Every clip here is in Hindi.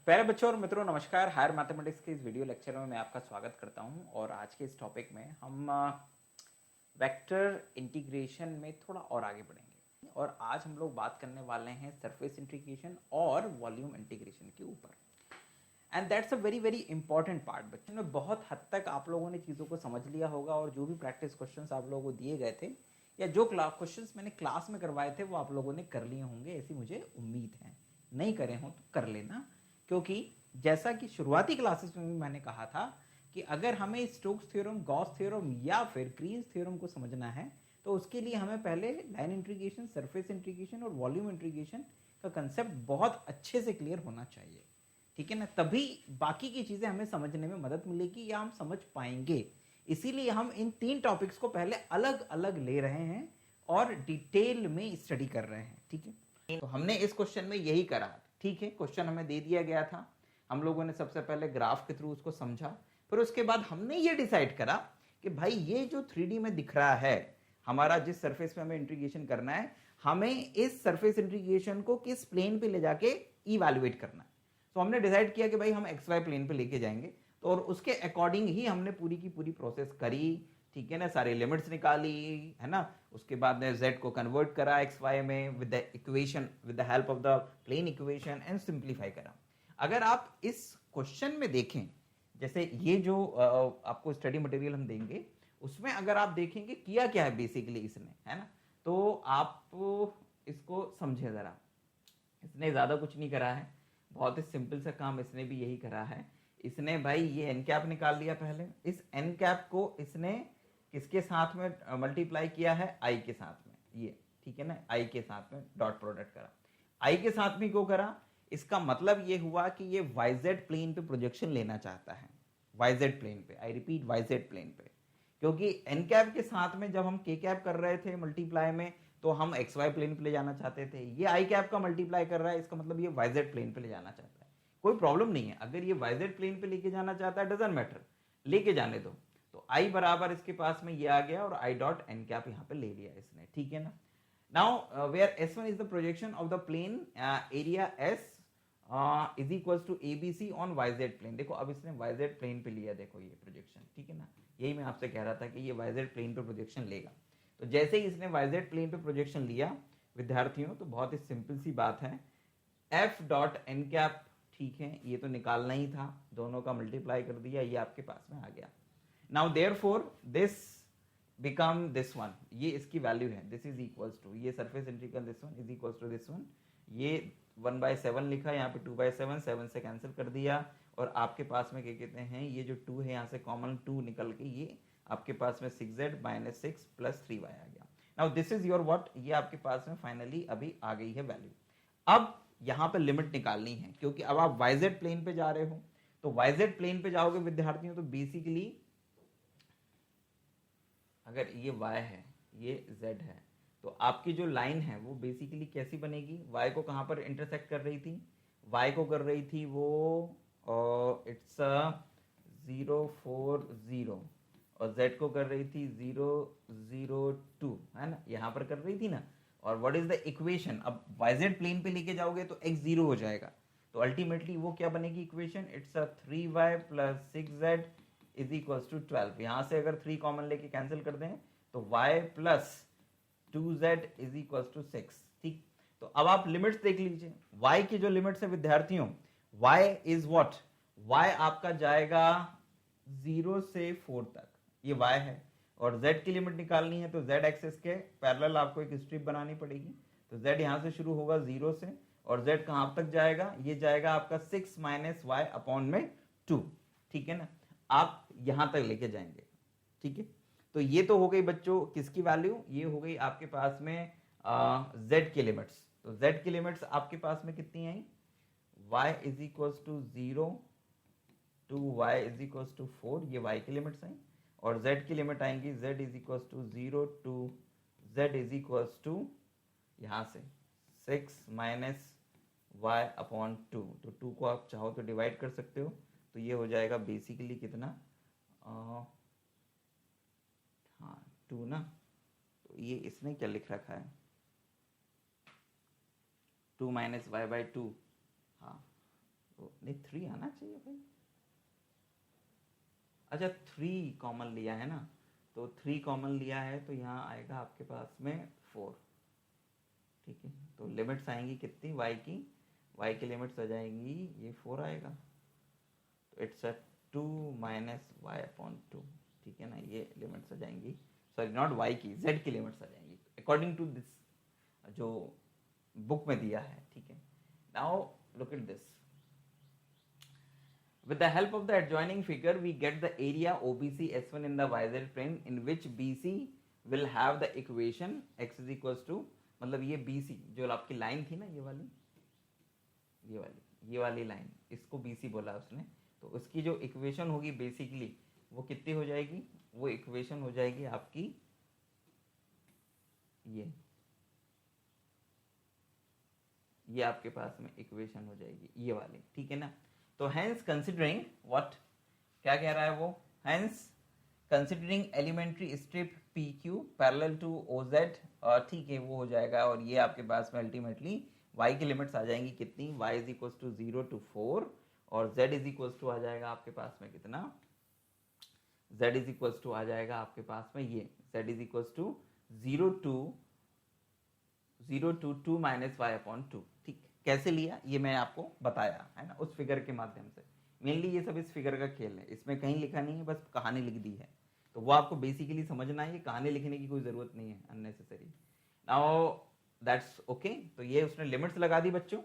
प्यारे बच्चों और मित्रों, नमस्कार। हायर मैथमेटिक्स के इस वीडियो लेक्चर में मैं आपका स्वागत करता हूं। और आज के इस टॉपिक में हम वेक्टर इंटीग्रेशन में थोड़ा और आगे बढ़ेंगे। और आज हम लोग बात करने वाले हैं सरफेस इंटीग्रेशन और वॉल्यूम इंटीग्रेशन के ऊपर। And that's a very very important part. बच्चों में बहुत हद तक आप लोगों ने चीज़ों को समझ लिया होगा, और जो भी प्रैक्टिस क्वेश्चंस आप लोगों को दिए गए थे या जो क्वेश्चंस मैंने क्लास में करवाए थे वो आप लोगों ने कर लिए होंगे, ऐसी मुझे उम्मीद है। नहीं करे हों तो कर लेना, क्योंकि जैसा कि शुरुआती क्लासेस में भी मैंने कहा था कि अगर हमें स्टोक्स थ्योरम, गॉस थ्योरम या फिर ग्रीन्स थ्योरम को समझना है तो उसके लिए हमें पहले लाइन इंटीग्रेशन, सरफेस इंटीग्रेशन और वॉल्यूम इंटीग्रेशन का कंसेप्ट बहुत अच्छे से क्लियर होना चाहिए। ठीक है ना, तभी बाकी की चीज़ें हमें समझने में मदद मिलेगी या हम समझ पाएंगे। इसीलिए हम इन तीन टॉपिक्स को पहले अलग अलग ले रहे हैं और डिटेल में स्टडी कर रहे हैं। ठीक है, तो हमने इस क्वेश्चन में यही करा। ठीक है, क्वेश्चन हमें दे दिया गया था, हम लोगों ने सबसे पहले ग्राफ के थ्रू उसको समझा, फिर उसके बाद हमने ये डिसाइड करा कि भाई ये जो 3D में दिख रहा है हमारा, जिस सरफेस पे हमें इंटीग्रेशन करना है, हमें इस सरफेस इंटीग्रेशन को किस प्लेन पे ले जाके इवैल्यूएट करना है। तो हमने डिसाइड किया कि भाई हम एक्स वाई प्लेन पे लेके जाएंगे, तो और उसके अकॉर्डिंग ही हमने पूरी की पूरी प्रोसेस करी। ठीक है ना, सारी लिमिट्स निकाली है ना, उसके बाद ने z को कन्वर्ट करा एक्स वाई में with the equation, with the help of the plane equation, and simplify करा। अगर आप इस क्वेश्चन में देखें, जैसे ये जो आपको स्टडी मटेरियल हम देंगे उसमें अगर आप देखेंगे किया क्या है बेसिकली इसने, है ना, तो आप इसको समझे जरा। इसने ज्यादा कुछ नहीं करा है, बहुत ही सिंपल सा काम इसने भी यही करा है। इसने भाई ये एन कैप निकाल लिया पहले, इस एन कैप को इसने किसके साथ में मल्टीप्लाई किया है, आई के साथ में, ये ठीक है ना, आई के साथ में डॉट प्रोडक्ट करा। आई के साथ में क्यों करा, इसका मतलब ये हुआ कि ये वाईजेड प्लेन पे प्रोजेक्शन लेना चाहता है, वाईजेड प्लेन पे, आई रिपीट वाईजेड प्लेन पे। क्योंकि एन कैप के साथ में जब हम के कैप कर रहे थे मल्टीप्लाई में, तो हम एक्स वाई प्लेन पे ले जाना चाहते थे। ये आई कैप का मल्टीप्लाई कर रहा है, इसका मतलब ये वाईजेड प्लेन पे ले जाना चाहता है। कोई प्रॉब्लम नहीं है, अगर ये वाईजेड प्लेन पे लेके जाना चाहता है, डजंट मैटर, लेके जाने दो। तो आई बराबर इसके पास में ये आ गया, और आई डॉट एन कैप यहाँ पे ले लिया इसने। ठीक है ना, now where S1 is the projection of the plane area S is equal to ABC on YZ plane. देखो अब इसने YZ प्लेन पे लिया, देखो ये प्रोजेक्शन। ठीक है ना, यही मैं आपसे कह रहा था कि ये YZ प्लेन पे प्रोजेक्शन लेगा। तो जैसे ही इसने YZ प्लेन पे प्रोजेक्शन लिया विद्यार्थियों, तो बहुत ही सिंपल सी बात है, F डॉट एन कैप, ठीक है, ये तो निकालना ही था, दोनों का मल्टीप्लाई कर दिया, ये आपके पास में आ गया। Now therefore this become this one, ये इसकी वैल्यू है, दिस इज इक्वल्स टू, ये surface integral this one is equals to this one. ये 1/7 लिखा, यहाँ पे 2/7, 7 से कैंसिल कर दिया, और आपके पास में क्या कहते हैं, ये जो 2 है यहाँ से कॉमन 2 निकल के ये आपके पास में 6z माइनस 6 प्लस 3y आ गया। Now this is your what, ये आपके पास में फाइनली अभी आ गई है वैल्यू। अब यहाँ पे लिमिट निकालनी है, क्योंकि अब आप yz प्लेन पे जा रहे हो। तो yz प्लेन पे जाओगे विद्यार्थियों, तो बेसिकली अगर ये y है, ये z है, तो आपकी जो लाइन है वो बेसिकली कैसी बनेगी, y को कहाँ पर इंटरसेक्ट कर रही थी, y को कर रही थी वो इट्स 040, और z को कर रही थी 002, है ना, यहाँ पर कर रही थी ना। और व्हाट इज द इक्वेशन, अब yz प्लेन पे लेके जाओगे तो x 0 हो जाएगा, तो अल्टीमेटली वो क्या बनेगी equation, it's 3y plus 6z is equals to 12। यहां से अगर 3 कॉमन लेके कैंसिल कर दें तो y plus 2z is equals to 6। ठीक, तो अब आप लिमिट्स देख लीजिए, y की जो लिमिट्स है विद्यार्थियों, y इज व्हाट, y आपका जाएगा 0 से 4 तक, ये y है। और z की लिमिट निकालनी है तो z एक्सिस के पैरेलल आपको एक स्ट्रिप बनानी पड़ेगी। तो z यहां से शुरू होगा 0 से, और z कहां तक जाएगा, ये जाएगा आपका 6 माइनस वाई अपॉन में 2। ठीक है ना, आप यहां तक लेके जाएंगे। ठीक है, तो ये तो हो गई बच्चों किसकी वैल्यू, ये हो गई आपके पास में z की लिमिट्स। तो z की लिमिट्स आपके पास में कितनी आई, y is equals to 0 to y is equals to 4, ये y की लिमिट्स आई। और z की लिमिट आएंगी z is equal to 0 to z is equal to यहाँ से 6 माइनस y अपॉन 2। तो 2 को आप चाहो तो डिवाइड कर सकते हो, तो ये हो जाएगा बेसिकली कितना, हाँ 2 ना, तो ये इसने क्या लिख रखा है 2 माइनस वाई बाई 2, हाँ तो नहीं 3 आना चाहिए भाई। अच्छा 3 कॉमन लिया है ना, तो 3 कॉमन लिया है तो यहाँ आएगा आपके पास में 4, ठीक है। तो लिमिट्स आएंगी कितनी y की लिमिट्स आ जाएंगी ये 4 आएगा, तो इट्स 2 माइनस वाई अपॉन 2, ठीक है ना। ये लिमिट्स आ जाएंगी, सॉरी नॉट y की, z की लिमिट्स आ जाएंगी अकॉर्डिंग टू दिस जो बुक में दिया है, ठीक है। Now look at this, with the help of the adjoining figure we get the area OBC S1 in the YZ plane in which BC will have the equation x is equals to, मतलब ये BC जो आपकी लाइन थी ना, ये वाली लाइन, इसको BC बोला उसने, तो उसकी जो इक्वेशन होगी बेसिकली वो कितनी हो जाएगी, वो इक्वेशन हो जाएगी आपकी ये आपके पास में इक्वेशन हो जाएगी ये वाली, ठीक है ना। तो हेंस कंसिडरिंग व्हाट, क्या कह रहा है वो, hence considering elementary strip P Q parallel to O Z, और ठीक है वो हो जाएगा। और ये आपके पास में अल्टीमेटली y की लिमिट्स आ जाएंगी कितनी, y is equal to 0 to 4, और z इज इक्वल टू आ जाएगा आपके पास में कितना, z इज इक्वल टू आ जाएगा आपके पास में ये z is equal to 0 to 2 minus y upon 2, ठीक। कैसे लिया ये मैं आपको बताया है ना उस फिगर के माध्यम से। मेनली ये सब इस फिगर का खेल है, इसमें कहीं लिखा नहीं है, बस कहानी लिख दी है, तो वो आपको बेसिकली समझना है, कहानी लिखने की कोई जरूरत नहीं है अननेसेसरी। नाउ दैट्स ओके, तो ये उसने लिमिट्स लगा दी बच्चों,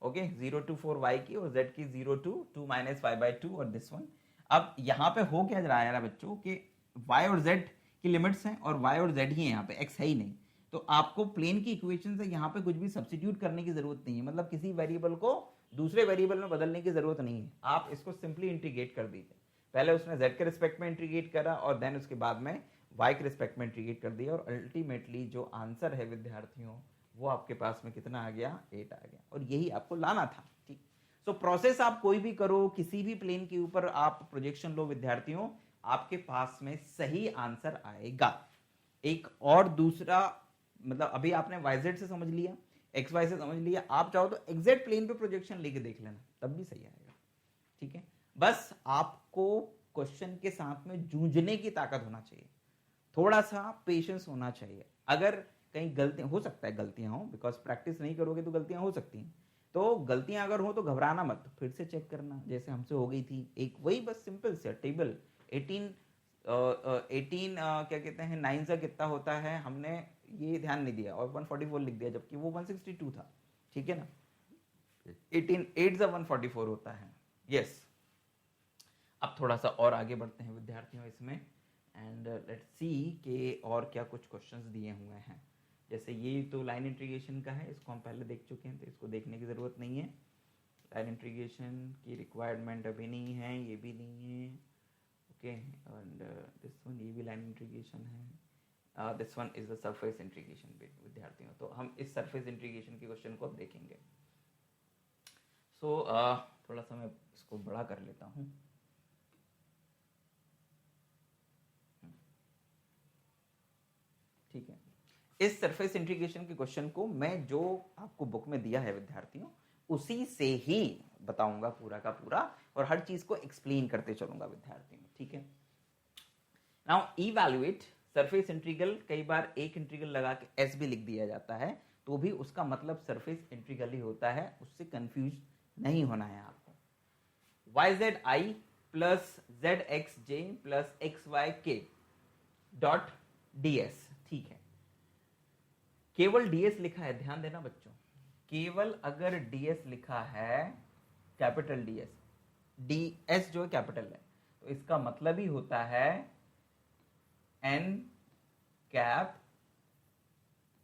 ओके 0 टू 4 y की और z की 0 टू 2 माइनस वाई बाई 2 और दिस वन। अब यहाँ पे हो क्या रहा है बच्चों कि y और z की लिमिट्स हैं और y और z ही है, यहाँ पे x है ही नहीं, तो आपको प्लेन की इक्वेशन से यहाँ पे कुछ भी सब्स्टिट्यूट करने की जरूरत नहीं है, मतलब किसी वेरिएबल को दूसरे वेरिएबल में बदलने की जरूरत नहीं है, आप इसको सिंपली इंटीग्रेट कर दीजिए। पहले उसने z के रिस्पेक्ट में इंटीग्रेट करा और देन उसके बाद में y के रिस्पेक्ट में इंटीग्रेट कर दिया, और अल्टीमेटली जो आंसर है विद्यार्थियों वो आपके पास में कितना आ गया, 8 आ गया, और यही आपको लाना था, ठीक। सो प्रोसेस आप कोई भी करो, किसी भी प्लेन के ऊपर आप प्रोजेक्शन लो विद्यार्थियों, आपके पास में सही आंसर आएगा। एक और दूसरा, मतलब अभी आपने YZ से समझ लिया, XY से समझ लिया, आप चाहो तो एग्जैक्ट प्लेन पे प्रोजेक्शन लेके देख लेना, तब भी सही आएगा, ठीक है। बस आपको क्वेश्चन के साथ में जूझने की ताकत होना चाहिए, थोड़ा सा पेशेंस होना चाहिए। अगर कहीं गलतियां हो सकता है, गलतियां हो, बिकॉज प्रैक्टिस नहीं करोगे तो गलतियां हो सकती हैं, तो गलतियां अगर हो तो घबराना मत, फिर से चेक करना, जैसे हमसे हो गई थी एक, वही बस सिंपल से टेबल 18 क्या कहते हैं 9 से कितना होता है, हमने ये ध्यान नहीं दिया और 144 लिख दिया, जबकि वो 162 था, ठीक है ना। 18 8 से 144 होता है, यस। अब थोड़ा सा और आगे बढ़ते हैं विद्यार्थियों इसमें, एंड लेट्स सी कि और क्या कुछ क्वेश्चंस दिए हुए हैं। जैसे ये तो लाइन इंटीग्रेशन का है, इसको हम पहले देख चुके हैं तो इसको देखने की ज़रूरत नहीं है। लाइन इंटीग्रेशन की रिक्वायरमेंट अभी नहीं है, ये भी नहीं है, ओके। एंड दिस वन, ये भी लाइन इंटीग्रेशन है, this one is the surface integration विद्यार्थियों। तो हम इस सरफेस इंटीग्रेशन के क्वेश्चन को देखेंगे। सो थोड़ा सा मैं इसको बड़ा कर लेता हूँ, ठीक है। इस सरफेस इंटीग्रेशन के क्वेश्चन को मैं जो आपको बुक में दिया है विद्यार्थियों, उसी से ही बताऊंगा पूरा का पूरा, और हर चीज को एक्सप्लेन करते चलूंगा विद्यार्थियों, ठीक है। नाउ इवैल्यूएट सरफेस इंटीग्रल, कई बार एक इंटीग्रल लगा के एस भी लिख दिया जाता है, तो भी उसका मतलब सरफेस इंटीग्रल ही होता है, उससे कंफ्यूज नहीं होना है आपको। yzi plus zxj plus xyk dot ds, ठीक है। केवल ds लिखा है, ध्यान देना बच्चों, केवल अगर ds लिखा है, कैपिटल ds जो है कैपिटल है, तो इसका मतलब ही होता है n कैप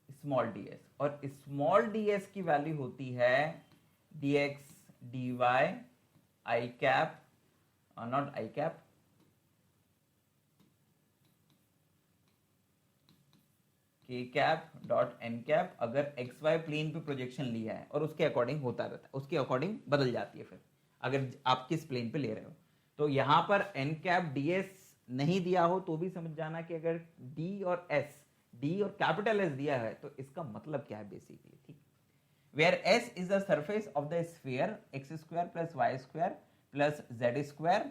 स्मॉल ds, और स्मॉल ds की वैल्यू होती है dx dy i cap, not i cap, के कैप डॉट एन कैप अगर एक्स वाई प्लेन पे प्रोजेक्शन लिया है और उसके अकॉर्डिंग होता रहता है, उसके अकॉर्डिंग बदल जाती है फिर अगर आप किस प्लेन पे ले रहे हो। तो यहाँ पर एन कैप डी एस नहीं दिया हो तो भी समझ जाना कि अगर डी और एस, डी और कैपिटल एस दिया है तो इसका मतलब क्या है बेसिकली, ठीक। Where S is the surface of the sphere x square plus y square plus z square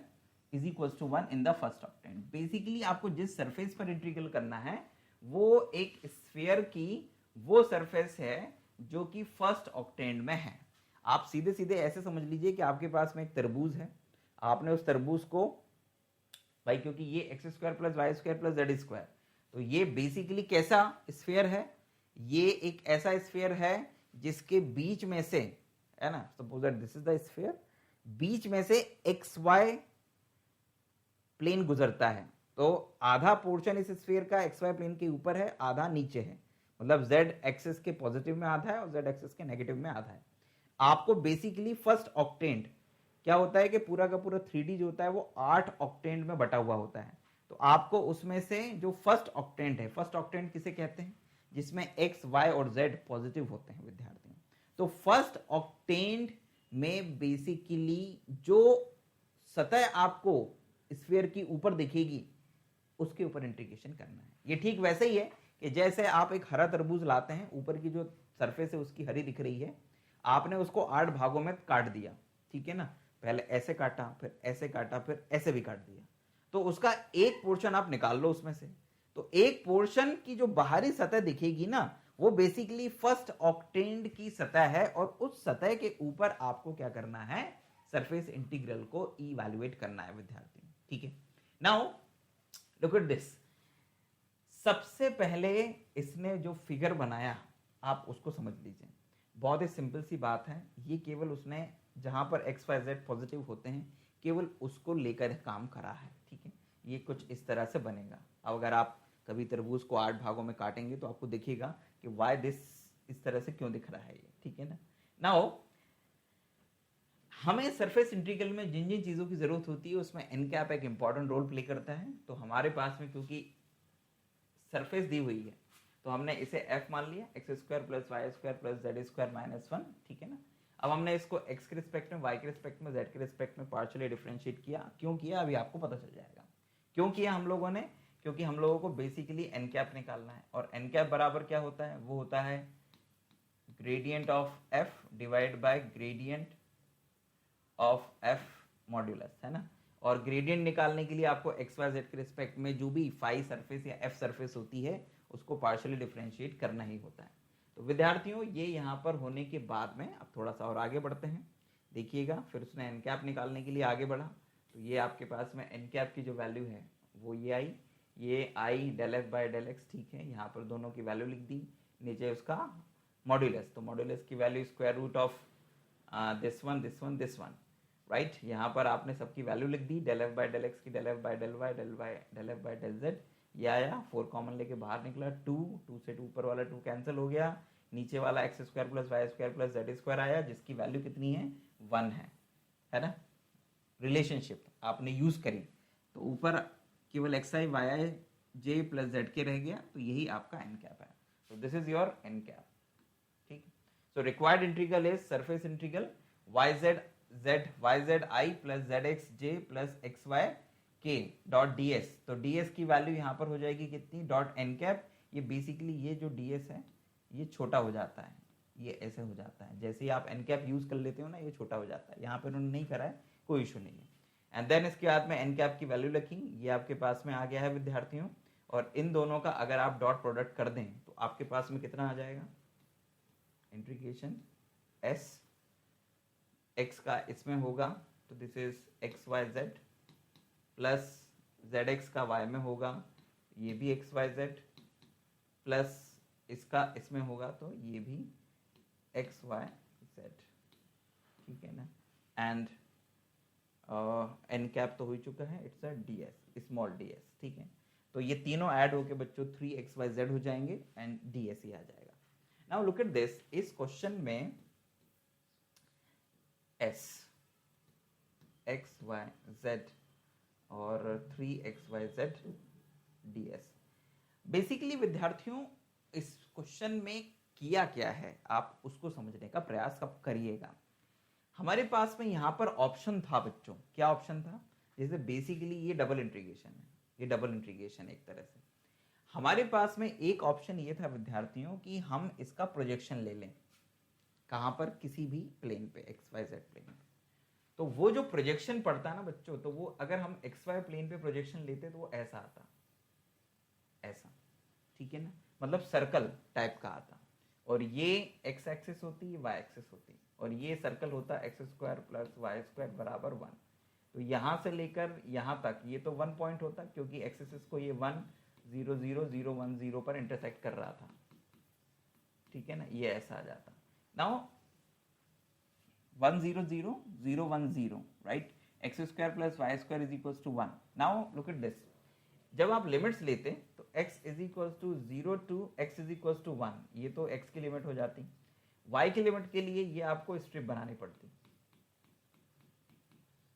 is equal to 1 in the first octant. Basically आपको जिस सरफेस पर इंटीग्रल करना है वो एक स्फीयर की वो सरफेस है जो कि फर्स्ट ऑक्टेंट में है। आप सीधे सीधे ऐसे समझ लीजिए कि आपके पास में एक तरबूज है, आपने उस तरबूज को भाई, क्योंकि ये x square plus y square plus z square, तो ये बेसिकली कैसा स्फीयर है, ये एक ऐसा स्फीयर है जिसके बीच में से, है ना, suppose that this is the sphere, बीच में से एक्स वाई प्लेन गुजरता है। तो आधा पोर्शन इस स्फीयर का एक्स वाई प्लेन के ऊपर है, आधा नीचे है, मतलब जेड एक्सिस के पॉजिटिव में आधा है और जेड एक्सिस के नेगेटिव में आधा है। आपको बेसिकली फर्स्ट ऑक्टेंट क्या होता है कि पूरा का पूरा 3D जो होता है वो 8 ऑक्टेंट में बटा हुआ होता है। तो आपको उसमें से जो फर्स्ट ऑक्टेंट है, फर्स्ट ऑक्टेंट किसे कहते हैं, जिसमें एक्स वाई और जेड पॉजिटिव होते हैं विद्यार्थियों। तो फर्स्ट ऑक्टेंट में बेसिकली जो सतह आपको स्फीयर की ऊपर दिखेगी उसके ऊपर इंटीग्रेशन करना है। ये ठीक वैसे ही है कि जैसे आप एक हरा तरबूज लाते हैं, ऊपर की जो सरफेस है उसकी हरी दिख रही है, आपने उसको 8 भागों में काट दिया, ठीक है ना, पहले ऐसे काटा, फिर ऐसे काटा, फिर ऐसे भी काट दिया, तो उसका एक पोर्शन आप निकाल लो उसमें से। तो एक पोर्शन की जो बाहरी सतह दिखेगी ना, वो बेसिकली फर्स्ट ऑक्टेंट की सतह है और उस सतह के ऊपर आपको क्या करना है, सरफेस इंटीग्रल को इवैल्यूएट करना है विद्यार्थी, ठीक है। नाउ लुक एट दिस, सबसे पहले इसने जो फिगर बनाया आप उसको समझ लीजिए, बहुत ही सिंपल सी बात है, ये केवल उसने जहां पर एक्स वाई जेड पॉजिटिव होते हैं केवल उसको लेकर काम करा है, ठीक है। ये कुछ इस तरह से बनेगा। अब अगर आप कभी तरबूज को 8 भागों में काटेंगे तो आपको दिखेगा कि वाई दिस इस तरह से क्यों दिख रहा है ये, ठीक है ना। नाउ हमें सरफेस इंटीग्रल में जिन जिन चीजों की जरूरत होती है उसमें एन कैप एक इंपॉर्टेंट रोल प्ले करता है। तो हमारे पास में क्योंकि सरफेस दी हुई है तो हमने इसे एफ मान लिया, x square plus y square plus z square minus 1, ठीक है ना। अब हमने इसको एक्स के रिस्पेक्ट में, वाई के रिस्पेक्ट में, जेड के रिस्पेक्ट में पार्शियली डिफरेंशिएट किया। क्यों किया अभी आपको पता चल जाएगा क्यों किया हम लोगों ने, क्योंकि हम लोगों को बेसिकली एन कैप निकालना है और एन कैप बराबर क्या होता है, वो होता है gradient of F divide by gradient of F modulus, है ना। और ग्रेडियंट निकालने के लिए आपको एक्स वाई जेड के रिस्पेक्ट में जो भी फाई सरफेस या एफ सरफेस होती है उसको पार्शियली डिफरेंशिएट करना ही होता है। तो विद्यार्थियों ये यहाँ पर होने के बाद में अब थोड़ा सा और आगे बढ़ते हैं, देखिएगा। फिर उसने एन कैप निकालने के लिए आगे बढ़ा, तो ये आपके पास में एन कैप की जो वैल्यू है वो ये I del F by del X, ठीक है। यहाँ पर दोनों की वैल्यू लिख दी, नीचे उसका मॉड्यूलस, तो मॉड्यूलस की value square root of this one this one this one, right. यहाँ पर आपने सबकी वैल्यू लिख दी, del F by del X की del F by del Y del F by del Z, ये आया, 4 कॉमन लेके बाहर निकला, 2 से 2 ऊपर वाला 2 कैंसिल हो गया, नीचे वाला x square plus y square plus z square आया जिसकी वैल्यू कितनी है, 1 है ना। रिलेशनशिप आपने यूज करी, तो ऊपर केवल एक्स आई वाई आई जे प्लस जेड के रह गया, तो यही आपका एन कैप है। तो this is your n cap, ठीक। So required integral is surface integral y z i plus z x j plus x y k dot d s. तो डी एस की वैल्यू यहाँ पर हो जाएगी कितनी, डॉट एन कैप। ये बेसिकली ये जो डी एस है ये छोटा हो जाता है, ये ऐसे हो जाता है, जैसे ही आप एन कैप यूज कर लेते हो ना ये छोटा हो जाता है। यहाँ पर उन्होंने नहीं करा है, कोई इशू नहीं है। एंड देन इसके बाद में एन कैप की वैल्यू रखी, ये आपके पास में आ गया है विद्यार्थियों। और इन दोनों का अगर आप डॉट प्रोडक्ट कर दें तो आपके पास में कितना आ जाएगा, इंटीग्रेशन एस एक्स का इसमें होगा, तो this is x y z plus z x का वाई में होगा, ये भी एक्स वाई जेड प्लस इसका इसमें होगा, तो ये भी एक्स वाई जेड, ठीक है ना। एंड एन कैप तो हो चुका है, it's a D S, small D S, ठीक है। तो ये तीनों ऐड होके बच्चों 3xyz हो जाएंगे एंड डी एस ही आ जाएगा। नाउ लुक एट दिस, इस क्वेश्चन में एस एक्स वाई जेड और 3xyz ds। बेसिकली विद्यार्थियों इस क्वेश्चन में किया क्या है आप उसको समझने का प्रयास कब करिएगा। हमारे पास में यहाँ पर ऑप्शन था बच्चों, क्या ऑप्शन था, जैसे बेसिकली ये डबल इंटीग्रेशन है, ये डबल इंटीग्रेशन एक तरह से हमारे पास में एक ऑप्शन ये था विद्यार्थियों कि हम इसका प्रोजेक्शन ले लें, कहाँ पर, किसी भी प्लेन पे, एक्स वाई जेड प्लेन पे। तो वो जो प्रोजेक्शन पड़ता है ना बच्चों, तो वो अगर हम एक्स वाई प्लेन पे प्रोजेक्शन लेते तो वो ऐसा आता, ऐसा, ठीक है ना, मतलब सर्कल टाइप का आता, और ये एक्स एक्सिस होती है, वाई एक्सिस होती है, और ये सर्कल होता है x square plus y square बराबर 1। तो यहाँ से लेकर यहाँ तक ये तो 1 पॉइंट होता, क्योंकि एक्सिस को ये 1 0 0 0 1 0 पर इंटरसेक्ट कर रहा था, ठीक है ना, ये ऐसा आ जाता। Now 1 0 0 0 1 0, right, x square plus y square is equal to 1। Now look at this, जब आप लिमिट्स लेते तो x is equal to 0 to x is equal to 1, ये तो x की लिमिट हो जाती, y की लिमिट के लिए ये आपको स्ट्रिप बनानी पड़ती,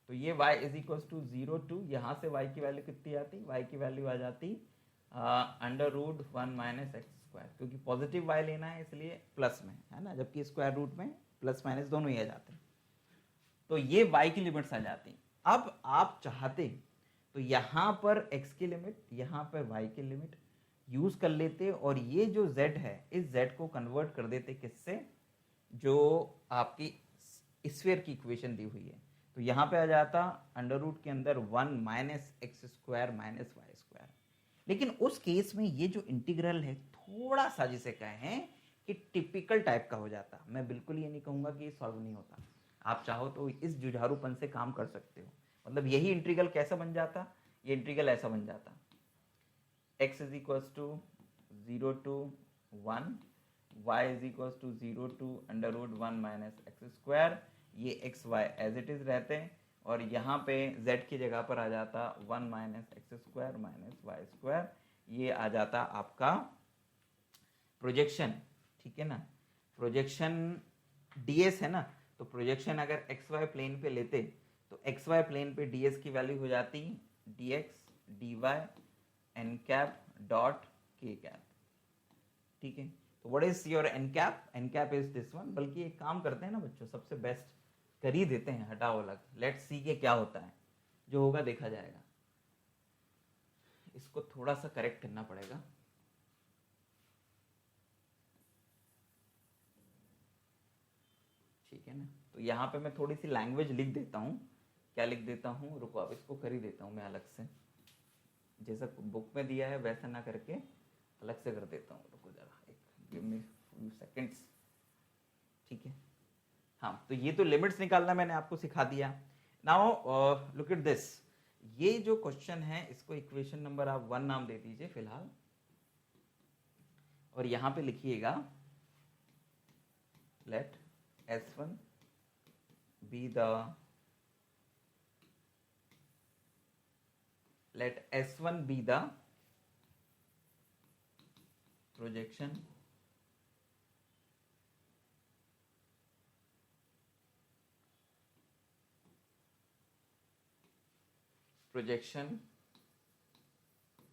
तो ये y is equal to 0 to, यहाँ से y की वैल्यू कितनी आती, y की वैल्यू आ जाती under root 1 minus x square, क्योंकि पॉजिटिव y लेना है इसलिए प्लस में है ना, जबकि स्क्वायर रूट में प्लस माइनस दोनों ही आ जाते हैं, तो ये y की लिमिट्स आ जाती। अब आप चाहते तो यहाँ पर x की लिमिट, यहाँ पर y की लिमिट यूज कर लेते, और ये जो z है इस z को कन्वर्ट कर देते किससे, जो आपकी स्फीयर की इक्वेशन दी हुई है, तो यहाँ पे आ जाता अंडर रूट के अंदर 1 minus x square minus y square. लेकिन उस केस में ये जो इंटीग्रल है थोड़ा सा जिसे कहें कि टिपिकल टाइप का हो जाता, मैं बिल्कुल ये नहीं कहूँगा कि ये सॉल्व नहीं होता, आप चाहो तो इस जुझारूपन से काम कर सकते हो, मतलब यही इंटीग्रल कैसा बन जाता, ये इंटीग्रल ऐसा बन जाता, x is equal to 0 to 1, y is equal to 0 to under root 1 minus x square, ये x y as it is रहते हैं, और यहाँ पे z की जगह पर आ जाता 1 minus x square minus y square, ये आ जाता आपका प्रोजेक्शन, ठीक है ना, प्रोजेक्शन ds है ना, तो प्रोजेक्शन अगर एक्स वाई प्लेन पे लेते तो एक्स वाई प्लेन पे ds की वैल्यू हो जाती dx dy n cap dot k cap, ठीक है। तो what is your n cap, n cap is this one, बल्कि एक काम करते हैं ना बच्चों, सबसे बेस्ट कर ही देते हैं, हटाओ अलग, लेट्स सी के क्या होता है, जो होगा देखा जाएगा। इसको थोड़ा सा करेक्ट करना पड़ेगा, ठीक है ना, तो यहाँ पे मैं थोड़ी सी लैंग्वेज लिख देता हूँ, क्या लिख देता हूँ, रुको अब इसको कर ही देता हूँ मैं अलग से, जैसा बुक में दिया है वैसा ना करके अलग से कर देता हूँ, रुको जरा एक गिव मी फ्यू सेकंड्स, ठीक है। हाँ, तो ये तो लिमिट्स निकालना मैंने आपको सिखा दिया। नाउ लुक एट दिस, ये जो क्वेश्चन है इसको इक्वेशन नंबर आप 1 नाम दे दीजिए फिलहाल, और यहाँ पे लिखिएगा late S1 be the, let S1 be the projection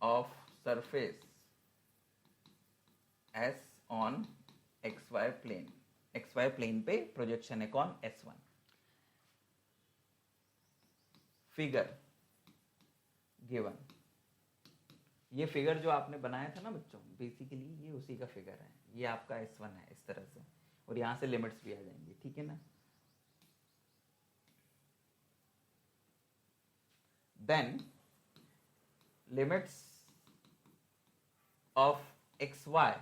of surface S on XY plane, XY plane पे प्रोजेक्शन है कौन, S1। फिगर गिवन, ये फिगर जो आपने बनाया था ना बच्चों, बेसिकली ये उसी का फिगर है, ये आपका S1 है इस तरह से, और यहाँ से लिमिट्स भी आ जाएंगी, ठीक है ना। Then limits of XY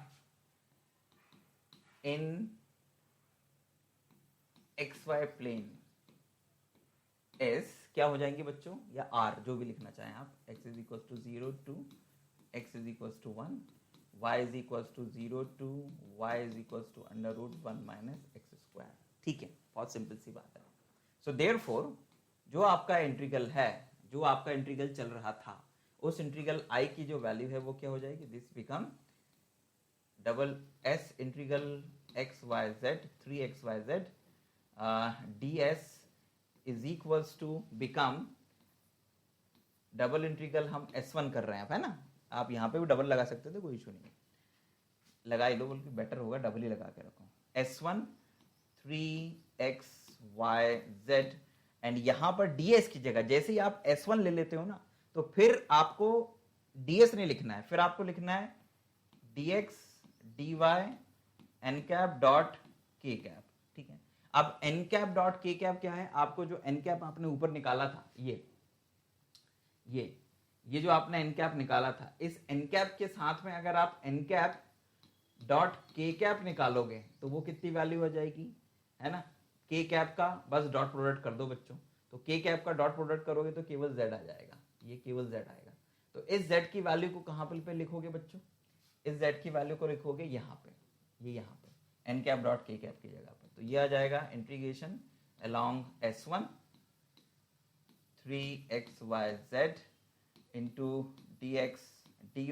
in XY plane s क्या हो जाएंगे बच्चों, या आर, जो भी लिखना चाहें आप, x is equal to 0 to x is equal to 1, y is equal to 0 to y is equal to under root 1 minus x square, ठीक है, बहुत सिंपल सी बात है। सो देयरफॉर जो आपका इंटीग्रल है, जो आपका इंटीग्रल चल रहा था, उस इंटीग्रल i की जो वैल्यू है वो क्या हो जाएगी, this become double s integral x y z 3x y z ds is equals to become double integral, हम S1 कर रहे हैं, है ना, आप यहाँ पे भी डबल लगा सकते थे, कोई इशू नहीं है, लगा ही लो, बल्कि बेटर होगा डबल ही लगा के रखो। S1 3xyz एंड यहां पर ds की जगह जैसे ही आप S1 ले लेते हो ना, तो फिर आपको ds नहीं लिखना है, फिर आपको लिखना है dx dy n cap dot k cap. ठीक है, अब n cap dot k cap क्या है, आपको जो n कैप आपने ऊपर निकाला था, ये जो आपने n कैप निकाला था, इस n कैप के साथ में अगर आप n cap dot k cap निकालोगे तो वो कितनी वैल्यू आ जाएगी, है ना। k कैप का बस डॉट प्रोडक्ट कर दो बच्चों, तो k कैप का डॉट प्रोडक्ट करोगे तो केवल z आ जाएगा, ये केवल z आएगा। तो इस z की वैल्यू को कहां पे लिखोगे बच्चों, इस z की वैल्यू को लिखोगे यहाँ पे, ये यहाँ पे n cap dot k cap की जगह पे। तो ये आ जाएगा integration along S1 3xyz into dx dy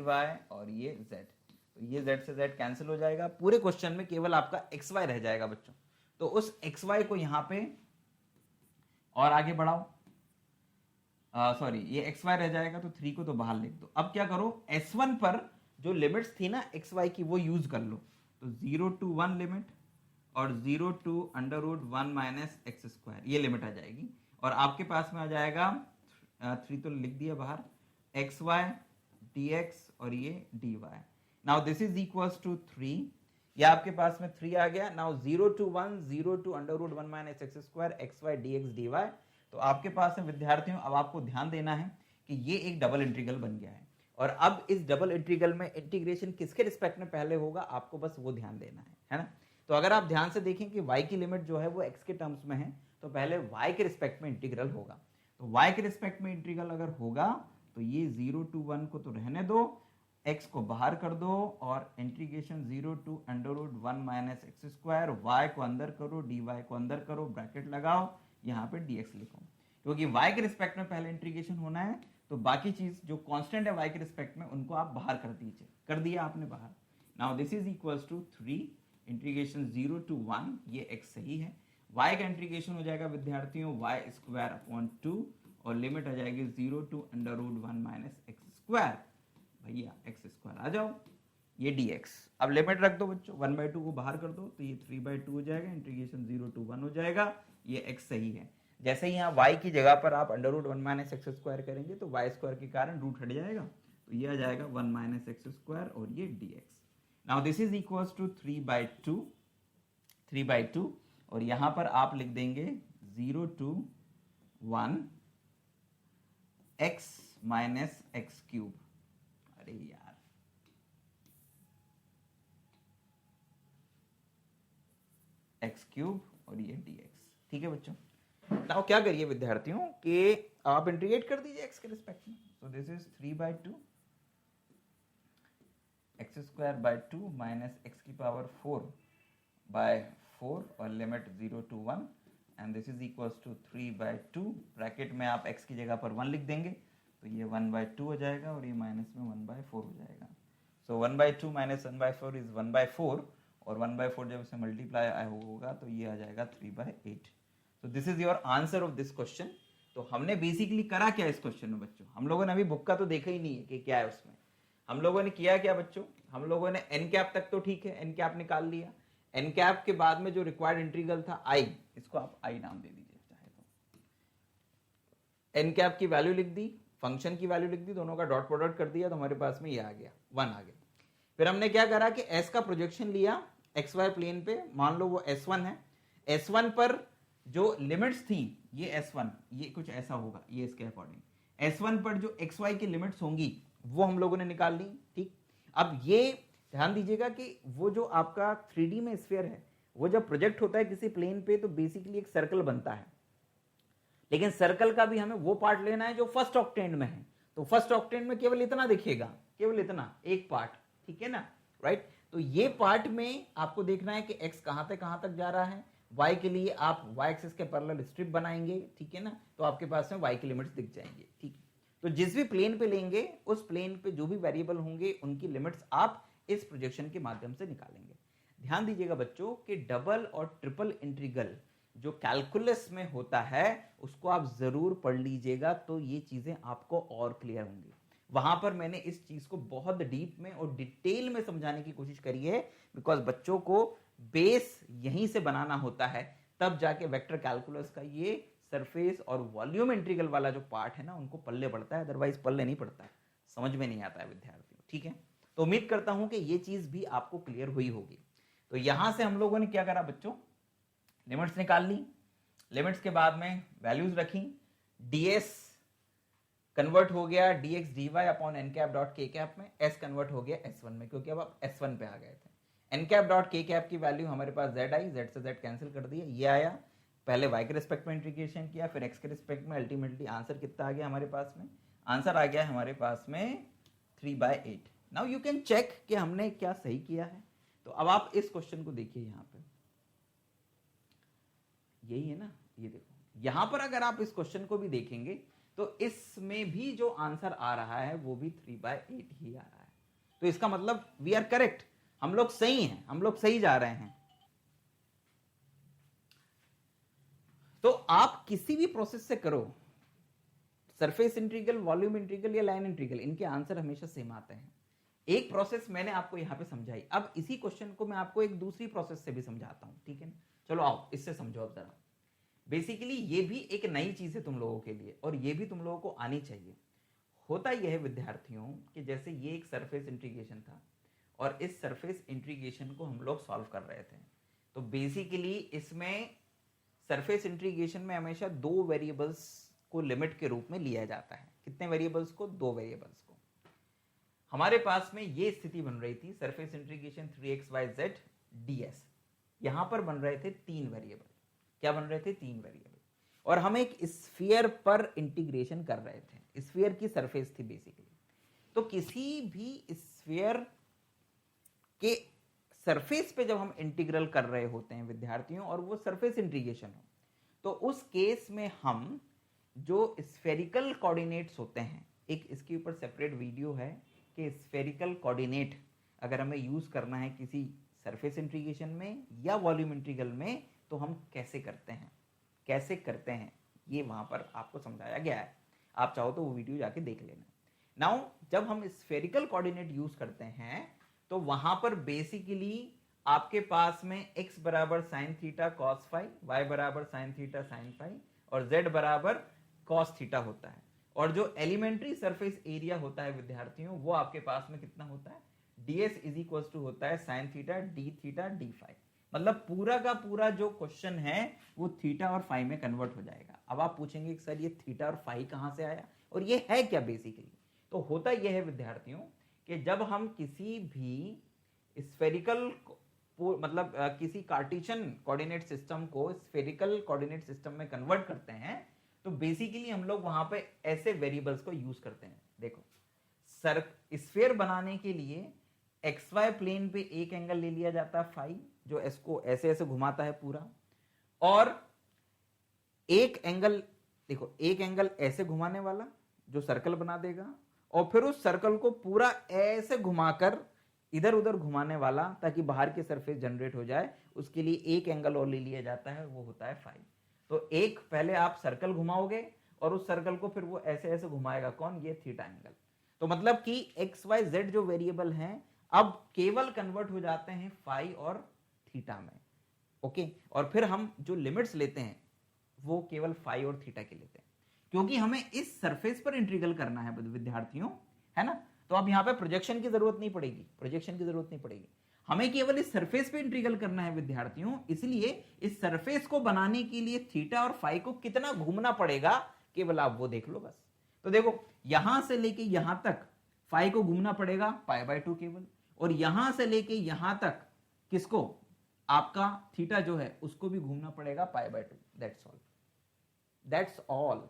और ये z, तो ये z से z कैंसिल हो जाएगा। पूरे क्वेश्चन में केवल आपका xy रह जाएगा बच्चों। तो उस xy को यहाँ पे और आगे बढ़ाओ, सॉरी ये xy रह जाएगा, तो 3 को तो बाहर लिख दो। अब क्या करो, S1 पर जो लिमिट्स थी ना xy की वो यूज कर लो, तो 0 to 1 लिमिट और 0 to √1 माइनस एक्स स्क्वायर, ये लिमिट आ जाएगी। और आपके पास में आ जाएगा 3 तो लिख दिया बाहर, xy dx और ये dy। Now this is equals to 3, ये आपके पास में 3 आ गया। Now 0 to 1 0 to √1 minus x square xy dx dy। तो आपके पास में विद्यार्थियों अब आपको ध्यान देना है कि ये एक डबल इंटीग्रल बन गया है, और अब इस डबल इंटीग्रल में इंटीग्रेशन किसके रिस्पेक्ट में पहले होगा, आपको बस वो ध्यान देना है ना। तो अगर आप ध्यान से देखें कि y की लिमिट जो है वो x के टर्म्स में है, तो पहले y के रिस्पेक्ट में इंटीग्रल होगा। तो y के रिस्पेक्ट में इंटीग्रल अगर होगा तो ये 0 to 1 को तो रहने दो, x को बाहर कर दो और integration 0 to √1 minus x square, y को अंदर करो dy को अंदर करो, ब्रैकेट लगाओ, यहाँ पे dx लिखो। क्योंकि y के रिस्पेक्ट में पहले इंटीग्रेशन होना है, तो बाकी चीज जो कांस्टेंट है y के रिस्पेक्ट में उनको आप बाहर कर दीजिए, कर दिया आपने बाहर। Now this is equals to 3 integration 0 to 1, ये x सही है। y का इंटीग्रेशन हो जाएगा विद्यार्थियों y स्क्वायर अपॉन 2 और लिमिट आ जाएगी 0 to √1 माइनस एक्स स्क्वायर, भैया एक्स स्क्वायर आ जाओ, ये dx। अब लिमिट रख दो बच्चों, 1/2 को बाहर कर दो तो ये 3/2 हो जाएगा, इंटीग्रेशन 0 to 1 हो जाएगा, ये x सही है। जैसे ही यहाँ y की जगह पर आप √1 माइनस एक्स स्क्वायर करेंगे तो y स्क्वायर के कारण रूट हट जाएगा, तो ये आ जाएगा 1 माइनस एक्स स्क्वायर और ये dx। Now this is equals to 3/2 और यहाँ पर आप लिख देंगे 0 to 1 x minus x cube. अरे यार एक्स क्यूब और ये dx, ठीक है बच्चों। नाउ क्या करिए विद्यार्थियों कि आप इंटीग्रेट कर दीजिए x के रिस्पेक्ट में। So this is 3/2 x square by 2 minus x की पावर 4/4 और limit 0 to 1 and this is equals to 3/2, bracket में आप x की जगह पर 1 लिख देंगे तो ये 1/2 हो जाएगा और ये माइनस में 1/4 हो जाएगा। सो 1/2 माइनस 1/4 इज 1/4 और 1/4 जब इसे मल्टीप्लाई होगा तो ये आ जाएगा 3/8। तो this is your answer of this question. तो हमने बेसिकली करा क्या इस क्वेश्चन में बच्चों, हम लोगों ने अभी बुक का तो देखा ही नहीं है कि क्या है उसमें। हम लोगों ने किया क्या बच्चों, हम लोगों ने एन कैप तक तो ठीक है, एन कैप निकाल लिया। एन कैप के बाद में जो रिक्वायर्ड इंटीग्रल था आई, इसको आप आई नाम दे दीजिए चाहे तो। एन कैप की वैल्यू लिख दी, फंक्शन की वैल्यू लिख दी, दोनों का डॉट प्रोडक्ट कर दिया तो हमारे पास में ये आ गया 1 आ गया। फिर हमने क्या करा कि एस का प्रोजेक्शन लिया एक्स वाई प्लेन पे, मान लो वो S1 है, S1 पर जो लिमिट्स थी ये S1, ये कुछ ऐसा होगा ये इसके अकॉर्डिंग, S1 पर जो XY की लिमिट्स होंगी वो हम लोगों ने निकाल ली। ठीक, अब ये ध्यान दीजिएगा कि वो जो आपका 3D में स्फीयर है वो जब प्रोजेक्ट होता है किसी प्लेन पे तो बेसिकली एक सर्कल बनता है, लेकिन सर्कल का भी हमें वो पार्ट लेना है जो फर्स्ट ऑक्टेंड में है। तो फर्स्ट ऑक्टेंड में केवल इतना दिखेगा, केवल इतना एक पार्ट, ठीक है ना, राइट। तो ये पार्ट में आपको देखना है कि x कहां से कहां तक जा रहा है, y के लिए आप y एक्सिस के पैरेलल स्ट्रिप बनाएंगे, ठीक है ना, तो आपके पास में y की लिमिट्स दिख जाएंगे। ठीक, तो जिस भी प्लेन पे लेंगे उस प्लेन पे जो भी वेरिएबल होंगे उनकी लिमिट्स आप इस प्रोजेक्शन के माध्यम से निकालेंगे। ध्यान दीजिएगा बच्चों कि डबल और ट्रिपल इंटीग्रल जो कैलकुलस में होता है उसको आप जरूर पढ़ लीजिएगा, तो ये चीजें आपको और क्लियर होंगी। वहां पर मैंने इस चीज को बहुत डीप में और डिटेल में समझाने की कोशिश करी है, बिकॉज बच्चों को बेस यहीं से बनाना होता है, तब जाके वेक्टर कैलकुलस का ये सरफेस और वॉल्यूम इंटीग्रल वाला जो पार्ट है ना उनको पल्ले पड़ता है, अदरवाइज पल्ले नहीं पड़ता है, समझ में नहीं आता है विद्यार्थियों। ठीक है, तो उम्मीद करता हूं कि ये चीज भी आपको क्लियर हुई होगी। तो यहां से हम लोगों ने क्या करा बच्चों, लिमिट्स निकाल ली, लिमिट्स के बाद में वैल्यूज रखी, ds कन्वर्ट हो गया dx dy upon n cap dot k cap में, s कन्वर्ट हो गया s1 में, क्योंकि अब आप s1 पे आ गए थे। N cap dot k cap की वैल्यू हमारे पास z आई, z से z कैंसिल कर दिया, ये आया, पहले y के रिस्पेक्ट में इंटीग्रेशन किया, फिर x के रिस्पेक्ट में, अल्टीमेटली आंसर कितना आ गया हमारे पास में, आंसर आ गया हमारे पास में 3/8। नाउ यू कैन चेक कि हमने क्या सही किया है। तो अब आप इस क्वेश्चन को देखिए, यहां पे यही है ना, ये देखो यहां पर अगर आप इस क्वेश्चन को भी देखेंगे तो इसमें भी जो आंसर आ रहा है वो भी 3/8 ही आ रहा है। तो इसका मतलब वी आर करेक्ट, हम लोग सही हैं, हम लोग सही जा रहे हैं। तो आप किसी भी प्रोसेस से करो, सरफेस इंटीग्रल, वॉल्यूम इंटीग्रल या लाइन इंटीग्रल, इनके आंसर हमेशा सेम आते हैं। एक प्रोसेस मैंने आपको यहां पे समझाई, अब इसी क्वेश्चन को मैं आपको एक दूसरी प्रोसेस से भी समझाता हूं, ठीक है ना। चलो आओ इससे समझो अब जरा। बेसिकली ये भी एक नई चीज है तुम लोगों के लिए, और ये भी तुम लोगों को आनी चाहिए। होता यह है विद्यार्थियों कि जैसे ये एक सरफेस इंटीग्रेशन था, और इस सरफेस इंटीग्रेशन को हम लोग सॉल्व कर रहे थे। तो बेसिकली इसमें सरफेस इंटीग्रेशन में हमेशा दो वेरिएबल्स को लिमिट के रूप में लिया जाता है। कितने वेरिएबल्स को? दो वेरिएबल्स को। हमारे पास में ये स्थिति बन रही थी, सरफेस इंटीग्रेशन 3xyz ds, यहां पर बन रहे थे तीन वेरिएबल। क्या बन रहे थे? तीन वेरिएबल। और हम एक स्फीयर पर इंटीग्रेशन कर रहे थे, स्फीयर की सरफेस थी बेसिकली। तो किसी भी स्फीयर के सरफेस पे जब हम इंटीग्रल कर रहे होते हैं विद्यार्थियों, और वो सरफेस इंटीग्रेशन हो, तो उस केस में हम जो स्फेरिकल कोऑर्डिनेट्स होते हैं, एक इसके ऊपर सेपरेट वीडियो है कि स्फेरिकल कोऑर्डिनेट अगर हमें यूज करना है किसी सरफेस इंटीग्रेशन में या वॉल्यूम इंटीग्रल में, तो हम कैसे करते हैं, ये वहां पर आपको समझाया गया है। आप चाहो तो वो वीडियो जाके देख लेना। नाउ जब हम स्फेरिकल कोऑर्डिनेट यूज करते हैं तो वहां पर बेसिकली आपके पास में x बराबर sine theta cos phi, y बराबर साइन थीटा साइन फाई, और z बराबर कॉस थीटा होता है। और जो एलिमेंट्री सरफेस एरिया होता है विद्यार्थियों, वो आपके पास में कितना होता है? ds इज इक्वल टू होता है sine theta d theta d phi. मतलब पूरा का पूरा जो क्वेश्चन है वो थीटा और फाई में कन्वर्ट हो जाएगा। अब आप पूछेंगे कि सर ये थीटा और फाई कहां से आया और ये है क्या बेसिकली? तो होता यह है विद्यार्थियों कि जब हम किसी भी स्फेरिकल मतलब किसी कार्टेशियन कोऑर्डिनेट सिस्टम को स्फेरिकल कोऑर्डिनेट सिस्टम में कन्वर्ट करते हैं, तो बेसिकली हम लोग वहां पे ऐसे वेरिएबल्स को यूज करते हैं। देखो, स्फीयर बनाने के लिए XY प्लेन पे एक एंगल ले लिया जाता है फाई, जो इसको ऐसे ऐसे घुमाता है पूरा, और एक एंगल, देखो एक एंगल ऐसे घुमाने वाला जो सर्कल बना देगा, और फिर उस सर्कल को पूरा ऐसे घुमाकर इधर उधर घुमाने वाला ताकि बाहर की सरफेस जनरेट हो जाए, उसके लिए एक एंगल और ले लिया जाता है, वो होता है फाई। तो एक पहले आप सर्कल घुमाओगे और उस सर्कल को फिर वो ऐसे ऐसे घुमाएगा, कौन? ये थीटा एंगल। तो मतलब कि XYZ जो वेरिएबल हैं अब केवल कन्वर्ट हो जाते हैं फाई और थीटा में। ओके, और फिर हम जो लिमिट्स लेते हैं वो केवल फाई और थीटा के लेते हैं, क्योंकि हमें इस सरफेस पर इंटीग्रल करना है विद्यार्थियों, है ना। तो अब यहां पे प्रोजेक्शन की जरूरत नहीं पड़ेगी, हमें केवल इस सरफेस पे इंटीग्रल करना है विद्यार्थियों। इसलिए इस सरफेस को बनाने के लिए थीटा और फाई को कितना घूमना पड़ेगा, केवल आप वो देख लो बस। तो देखो, यहां से लेके यहां तक फाई को घूमना पड़ेगा π/2 केवल, और यहां से लेके यहां तक किसको? आपका थीटा जो है उसको भी घूमना पड़ेगा π/2। दैट्स ऑल,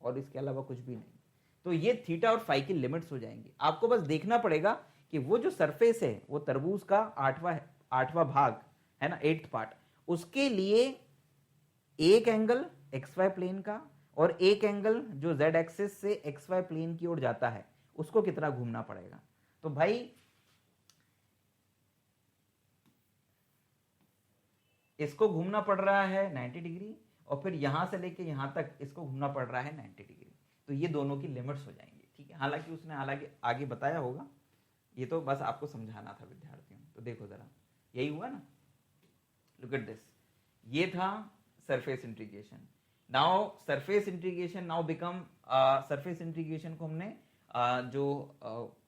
और इसके अलावा कुछ भी नहीं। तो ये थीटा और फाई की लिमिट्स हो जाएंगी। आपको बस देखना पड़ेगा कि वो जो सरफेस है वो तरबूज का आठवां भाग है ना, 8th पार्ट, उसके लिए एक एंगल XY प्लेन का और एक एंगल जो Z एक्सिस से XY प्लेन की ओर जाता है, उसको कितना घूमना पड़ेगा? तो भाई इसको घूमना पड़ रहा है 90 डिग्री, और फिर यहां से लेके यहां तक इसको घूमना पड़ रहा है 90 डिग्री। तो ये दोनों की लिमिट्स हो जाएंगी, ठीक है। है, हालांकि आगे बताया होगा, ये तो बस आपको समझाना था विद्यार्थियों। तो देखो जरा, यही हुआ ना, लुक एट दिस, ये था surface integration. Now surface integration now become, surface integration को हमने जो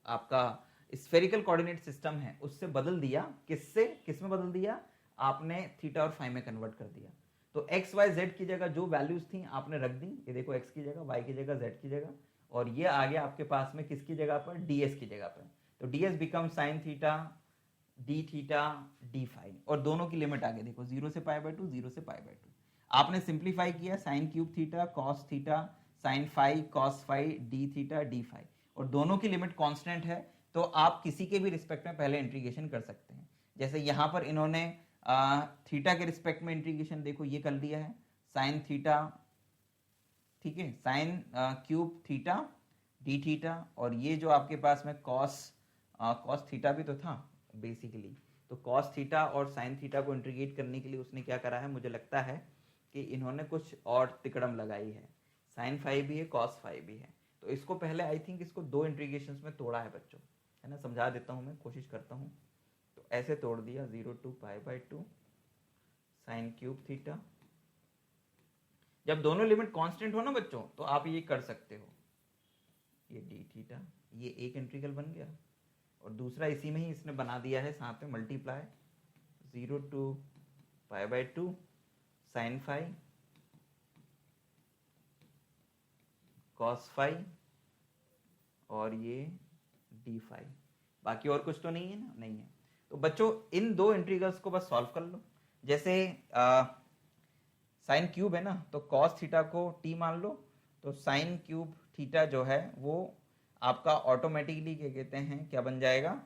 आपका स्फेरिकल कोऑर्डिनेट सिस्टम है उससे बदल दिया, किस में बदल दिया, आपने थीटा और फाई में कन्वर्ट कर दिया। तो एक्स वाई जेड की जगह जो वैल्यूज थी आपने रख दी, ये देखो एक्स की जगह, वाई की जगह, जेड की जगह, और ये आ गया आपके पास में किसकी जगह पर, डीएस की जगह पर। तो ds become sine theta d theta d phi, और दोनों की लिमिट आ गई, देखो 0 से पाई बाय 2, 0 से पाई बाय 2। आपने सिंप्लीफाई किया, sine cube theta cos theta sine phi cos phi d theta d phi, और दोनों की लिमिट कांस्टेंट है। तो आप किसी के भी रिस्पेक्ट में पहले इंटीग्रेशन कर सकते हैं। जैसे यहां पर इन्होंने थीटा के रिस्पेक्ट में इंटीग्रेशन देखो ये कर लिया है, साइन थीटा, ठीक है, sign cube theta d theta, और ये जो आपके पास में कॉस थीटा भी तो था बेसिकली, तो कॉस थीटा और साइन थीटा को इंटीग्रेट करने के लिए उसने क्या करा है, मुझे लगता है कि इन्होंने कुछ और तिकड़म लगाई है, साइन फाई भी है कॉस फाई भी है। तो इसको पहले आई थिंक इसको 2 इंटीग्रेशंस में तोड़ा है बच्चों, है ना, समझा देता हूं मैं, कोशिश करता हूं। तो ऐसे तोड़ दिया, 0 to pi by 2 sign cube theta. जब दोनों लिमिट कांस्टेंट हो ना बच्चों, तो आप ये कर सकते हो, ये डी थीटा, ये एक इंटीग्रल बन गया, और दूसरा इसी में ही इसने बना दिया है साथ में multiply, 0 to pi by 2 sine phi cos phi, और ये डी फाई। बाकी और कुछ तो नहीं है ना, नहीं है। तो बच्चों इन 2 इंटीग्रल्स को बस सॉल्व कर लो। जैसे साइन क्यूब है ना, तो कॉस थीटा को टी मान लो, तो साइन क्यूब थीटा जो है वो आपका ऑटोमेटिकली क्या कहते हैं, क्या बन जाएगा,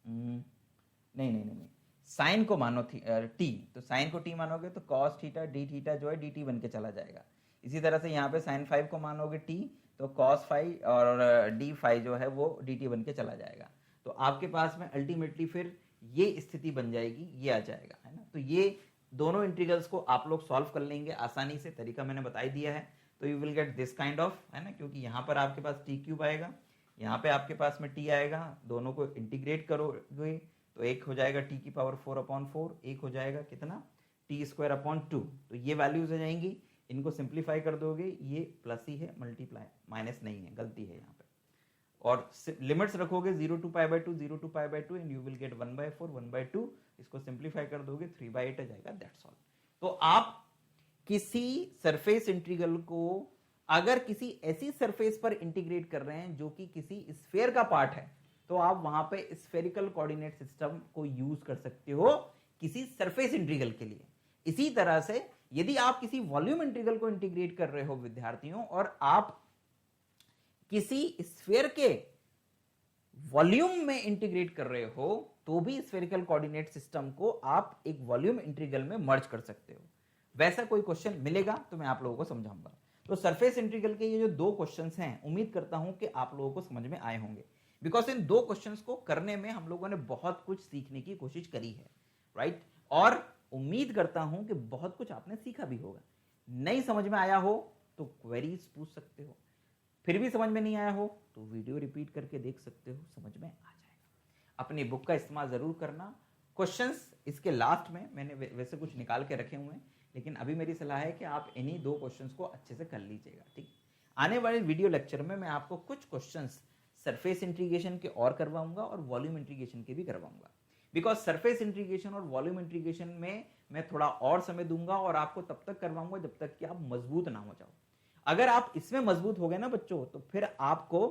नहीं, साइन को मानो टी, तो साइन को टी मानोगे तो कॉस थीटा डी थीटा जो है डी टी बन के चला जाएगा। इसी तरह से यहाँ पे साइन फाइव को मानोगे टी, तो कॉस फाइव और डी फाइव जो है वो डी टी बन के चला जाएगा। तो आपके पास में अल्टीमेटली फिर ये स्थिति बन जाएगी, ये आ जाएगा, है ना। तो ये दोनों इंटीग्रल्स को आप लोग सॉल्व कर लेंगे आसानी से, तरीका मैंने बता ही दिया है। तो you will get this kind of, है ना, क्योंकि यहाँ पर आपके पास टी क्यूब आएगा, यहाँ पे आपके पास में टी आएगा, दोनों को इंटीग्रेट करोगे तो एक हो जाएगा टी की पावर 4/4, एक हो जाएगा कितना, टी स्क्वायर अपॉन 2। तो ये वैल्यूज आ जाएंगी, इनको सिंप्लीफाई कर दोगे, ये प्लस ही है, मल्टीप्लाई माइनस नहीं है, गलती है यहाँ पे। और लिमिट्स रखोगे 0 to pi by 2, 0 to pi by 2, and you will get 1/4, 1/2। इसको सिंप्लीफाई कर दोगे 3/8 आ जाएगा, दैट्स ऑल। तो आप किसी सरफेस इंटीग्रल को अगर किसी ऐसी सरफेस पर इंटीग्रेट कर रहे हैं जो कि किसी स्फीयर का पार्ट है, तो आप वहां पे स्फेरिकल कोऑर्डिनेट सिस्टम को यूज कर सकते हो किसी सरफेस इंटीग्रल के लिए। इसी तरह से यदि आप किसी वॉल्यूम इंटीग्रल को इंटीग्रेट कर रहे हो विद्यार्थियों, और आप किसी स्फीयर के वॉल्यूम में इंटीग्रेट कर रहे हो, तो भी स्फेरिकल कोऑर्डिनेट सिस्टम को आप एक वॉल्यूम इंटीग्रल में मर्ज कर सकते हो। वैसा कोई क्वेश्चन मिलेगा तो मैं आप लोगों को समझाऊंगा। तो सरफेस इंटीग्रल के ये जो 2 क्वेश्चंस हैं, उम्मीद करता हूं कि आप लोगों को समझ में आए होंगे, बिकॉज इन 2 क्वेश्चंस को करने में हम लोगों ने बहुत कुछ सीखने की कोशिश करी है, राइट। और उम्मीद करता हूं कि बहुत कुछ आपने सीखा भी होगा। नहीं समझ में आया हो तो क्वेरीज पूछ सकते हो, फिर भी समझ में नहीं आया हो तो वीडियो रिपीट करके देख सकते हो, समझ में आ जाएगा। अपनी बुक का इस्तेमाल जरूर करना। क्वेश्चंस इसके लास्ट में मैंने वैसे कुछ निकाल के रखे हुए हैं, लेकिन अभी मेरी सलाह है कि आप इन्हीं 2 क्वेश्चंस को अच्छे से कर लीजिएगा, ठीक। आने वाले वीडियो लेक्चर में मैं आपको कुछ क्वेश्चंस सरफेस इंटीग्रेशन के और करवाऊंगा और वॉल्यूम इंटीग्रेशन के भी करवाऊंगा, बिकॉज सरफेस इंटीग्रेशन और वॉल्यूम इंटीग्रेशन में मैं थोड़ा और समय दूंगा और आपको तब तक करवाऊंगा जब तक कि आप मजबूत ना हो जाओ। अगर आप इसमें मजबूत हो गए ना बच्चों, तो फिर आपको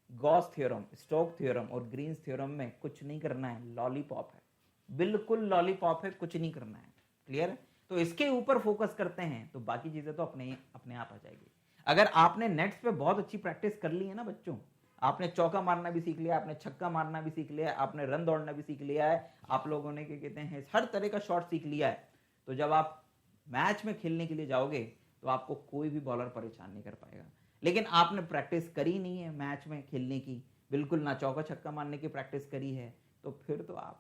गॉस थ्योरम, स्टोक थ्योरम और ग्रीन्स थ्योरम में कुछ नहीं करना है, लॉलीपॉप है, बिल्कुल लॉलीपॉप है, कुछ नहीं करना है, क्लियर है। तो इसके ऊपर फोकस करते हैं तो बाकी चीजें तो अपने आप आ जाएगी। अगर आपने नेट्स पे बहुत अच्छी प्रैक्टिस कर ली है ना बच्चों, आपने चौका मारना भी सीख लिया, आपने छक्का मारना भी सीख लिया, आपने रन दौड़ना भी सीख लिया है, आप लोगों ने क्या कहते हैं हर तरह का शॉट सीख लिया है, तो जब आप मैच में खेलने के लिए जाओगे तो आपको कोई भी बॉलर परेशान नहीं कर पाएगा। लेकिन आपने प्रैक्टिस करी नहीं है मैच में खेलने की, बिल्कुल ना चौका छक्का मारने की प्रैक्टिस करी है, तो फिर तो आप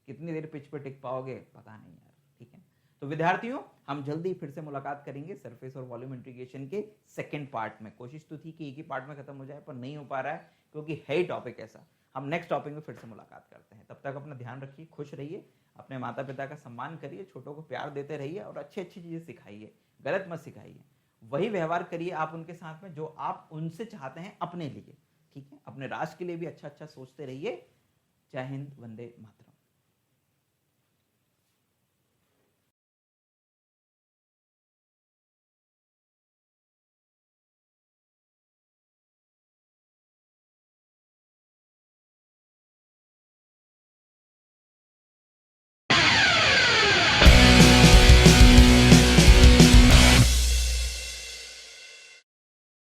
कितनी देर पिच पे टिक पाओगे पता नहीं यार, ठीक है। तो विद्यार्थियों, हम जल्दी फिर से मुलाकात करेंगे सरफेस और वॉल्यूम इंटीग्रेशन के सेकंड पार्ट में। कोशिश तो थी कि एक ही पार्ट में खत्म हो जाए, पर नहीं हो पा रहा है क्योंकि है ही टॉपिक ऐसा। हम नेक्स्ट टॉपिक में फिर से मुलाकात करते हैं। तब तक अपना ध्यान रखिए, खुश रहिए, अपने माता पिता का सम्मान करिए, छोटों को प्यार देते रहिए और अच्छी अच्छी चीजें सिखाइए, गलत मत सिखाइए। वही व्यवहार करिए आप उनके साथ में जो आप उनसे चाहते हैं अपने लिए। ठीक है, अपने राष्ट्र के लिए भी अच्छा अच्छा सोचते रहिए। जय हिंद, वंदे मातरम।